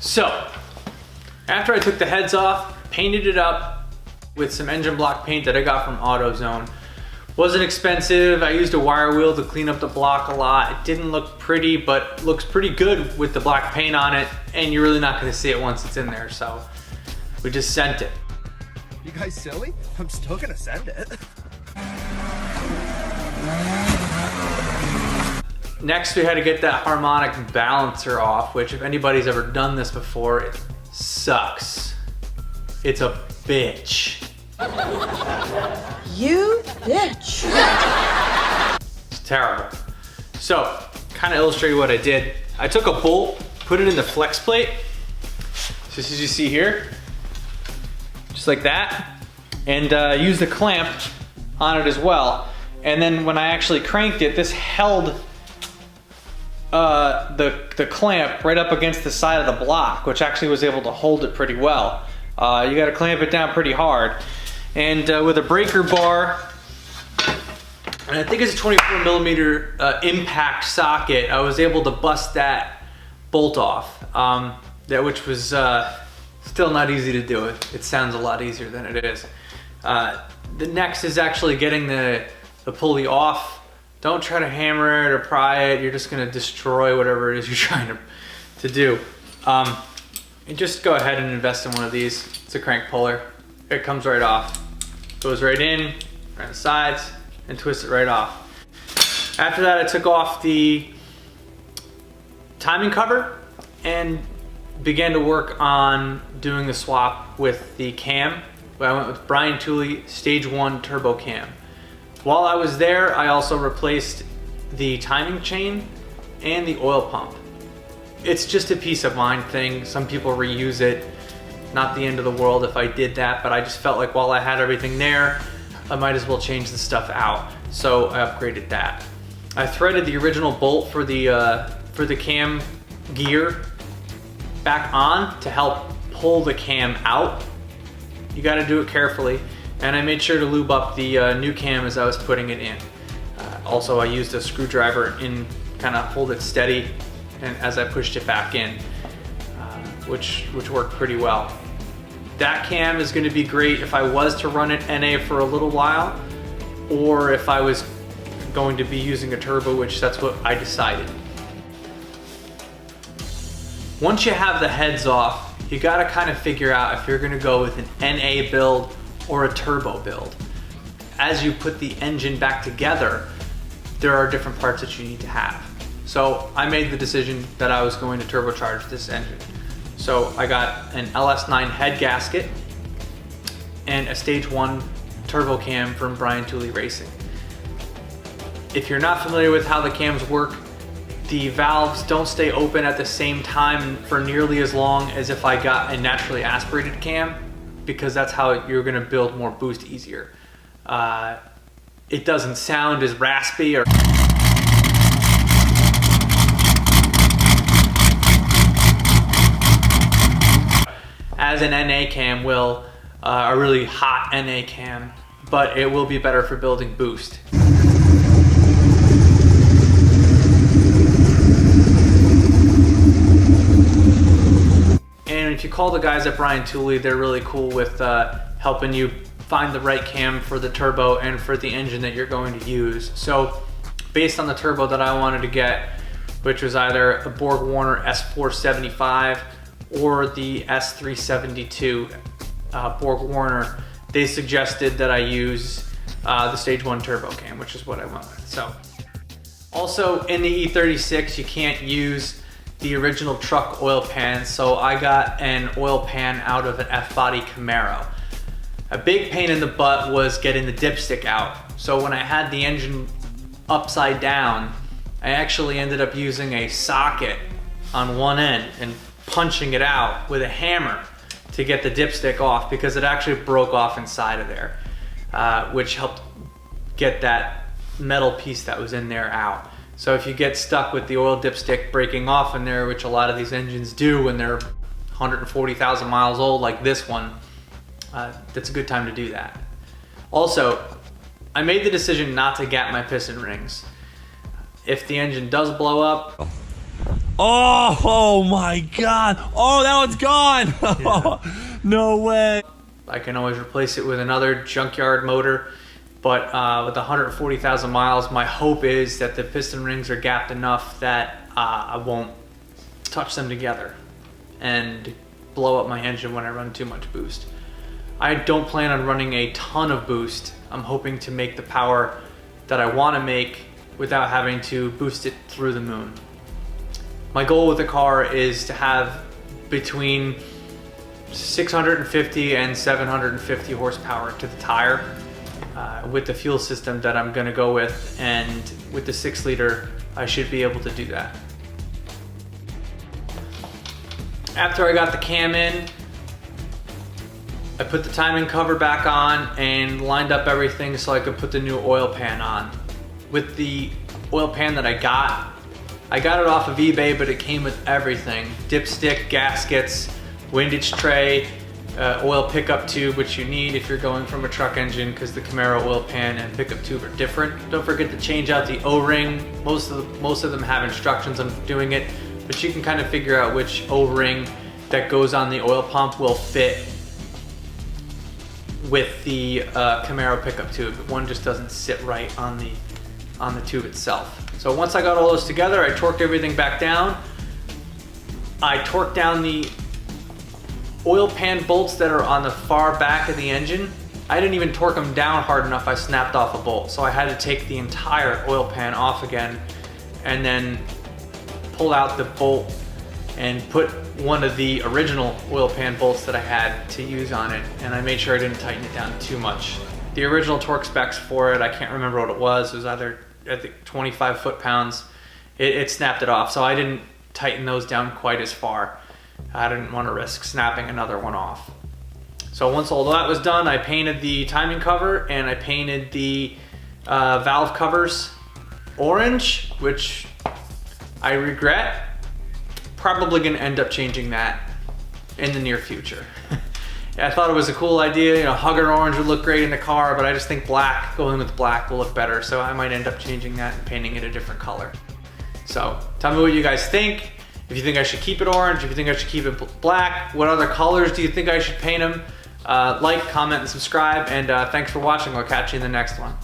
So, after I took the heads off, painted it up with some engine block paint that I got from AutoZone. Wasn't expensive. I used a wire wheel to clean up the block a lot. It didn't look pretty, but looks pretty good with the black paint on it, and you're really not gonna see it once it's in there, so we just sent it. You guys silly? I'm still gonna send it. Next, we had to get that harmonic balancer off, which if anybody's ever done this before, it sucks. It's a bitch. You bitch. It's terrible. So, kind of illustrate what I did. I took a bolt, put it in the flex plate, just as you see here, just like that, and used a clamp on it as well. And then when I actually cranked it, this held the clamp right up against the side of the block, which actually was able to hold it pretty well. You gotta clamp it down pretty hard. And with a breaker bar, and I think it's a 24 millimeter impact socket, I was able to bust that bolt off, which was still not easy to do. It sounds a lot easier than it is. The next is actually getting the pulley off. Don't try to hammer it or pry it. You're just gonna destroy whatever it is you're trying to do. And just go ahead and invest in one of these. It's a crank puller. It comes right off. Goes right in, right on the sides, and twists it right off. After that, I took off the timing cover and began to work on doing the swap with the cam. I went with Brian Tooley Stage 1 Turbo Cam. While I was there, I also replaced the timing chain and the oil pump. It's just a peace of mind thing. Some people reuse it. Not the end of the world if I did that, but I just felt like while I had everything there, I might as well change the stuff out. So I upgraded that. I threaded the original bolt for the cam gear back on to help pull the cam out. You gotta do it carefully. And I made sure to lube up the new cam as I was putting it in. Also, I used a screwdriver in kind of hold it steady and as I pushed it back in, which worked pretty well. That cam is going to be great if I was to run it NA for a little while, or if I was going to be using a turbo, which that's what I decided. Once you have the heads off, you got to kind of figure out if you're going to go with an NA build or a turbo build. As you put the engine back together, there are different parts that you need to have. So I made the decision that I was going to turbocharge this engine. So I got an LS9 head gasket and a Stage 1 turbo cam from Brian Tooley Racing. If you're not familiar with how the cams work, the valves don't stay open at the same time for nearly as long as if I got a naturally aspirated cam, because that's how you're gonna build more boost easier. It doesn't sound as raspy or as an NA cam will, a really hot NA cam, but it will be better for building boost. And if you call the guys at Brian Tooley, they're really cool with helping you find the right cam for the turbo and for the engine that you're going to use. So based on the turbo that I wanted to get, which was either a Borg Warner S475 or the S372 Borg Warner, they suggested that I use the Stage 1 turbo cam, which is what I went with. So, also in the E36, you can't use the original truck oil pan, so I got an oil pan out of an F-body Camaro. A big pain in the butt was getting the dipstick out. So when I had the engine upside down, I actually ended up using a socket on one end and punching it out with a hammer to get the dipstick off, because it actually broke off inside of there, which helped get that metal piece that was in there out. So if you get stuck with the oil dipstick breaking off in there, which a lot of these engines do when they're 140,000 miles old like this one, that's a good time to do that. Also, I made the decision not to gap my piston rings. If the engine does blow up, Oh my God. Oh, that one's gone. Yeah. No way. I can always replace it with another junkyard motor, but with 140,000 miles, my hope is that the piston rings are gapped enough that I won't touch them together and blow up my engine when I run too much boost. I don't plan on running a ton of boost. I'm hoping to make the power that I want to make without having to boost it through the moon. My goal with the car is to have between 650 and 750 horsepower to the tire with the fuel system that I'm going to go with, and with the 6-liter I should be able to do that. After I got the cam in, I put the timing cover back on and lined up everything so I could put the new oil pan on. With the oil pan that I got it off of eBay, but it came with everything. Dipstick, gaskets, windage tray, oil pickup tube, which you need if you're going from a truck engine because the Camaro oil pan and pickup tube are different. Don't forget to change out the O-ring. Most of them have instructions on doing it, but you can kind of figure out which O-ring that goes on the oil pump will fit with the Camaro pickup tube. One just doesn't sit right on the tube itself. So once I got all those together, I torqued everything back down. I torqued down the oil pan bolts that are on the far back of the engine. I didn't even torque them down hard enough, I snapped off a bolt. So I had to take the entire oil pan off again and then pull out the bolt and put one of the original oil pan bolts that I had to use on it, and I made sure I didn't tighten it down too much. The original torque specs for it, I can't remember what it was either, I think, 25 foot-pounds. It snapped it off, so I didn't tighten those down quite as far. I didn't want to risk snapping another one off. So once all that was done, I painted the timing cover and I painted the valve covers orange, which I regret. Probably gonna end up changing that in the near future. I thought it was a cool idea, you know, Hugger orange would look great in the car, but I just think black, going with black will look better, so I might end up changing that and painting it a different color. So tell me what you guys think. If you think I should keep it orange, if you think I should keep it black, what other colors do you think I should paint them? Like, comment, and subscribe, and thanks for watching. I'll catch you in the next one.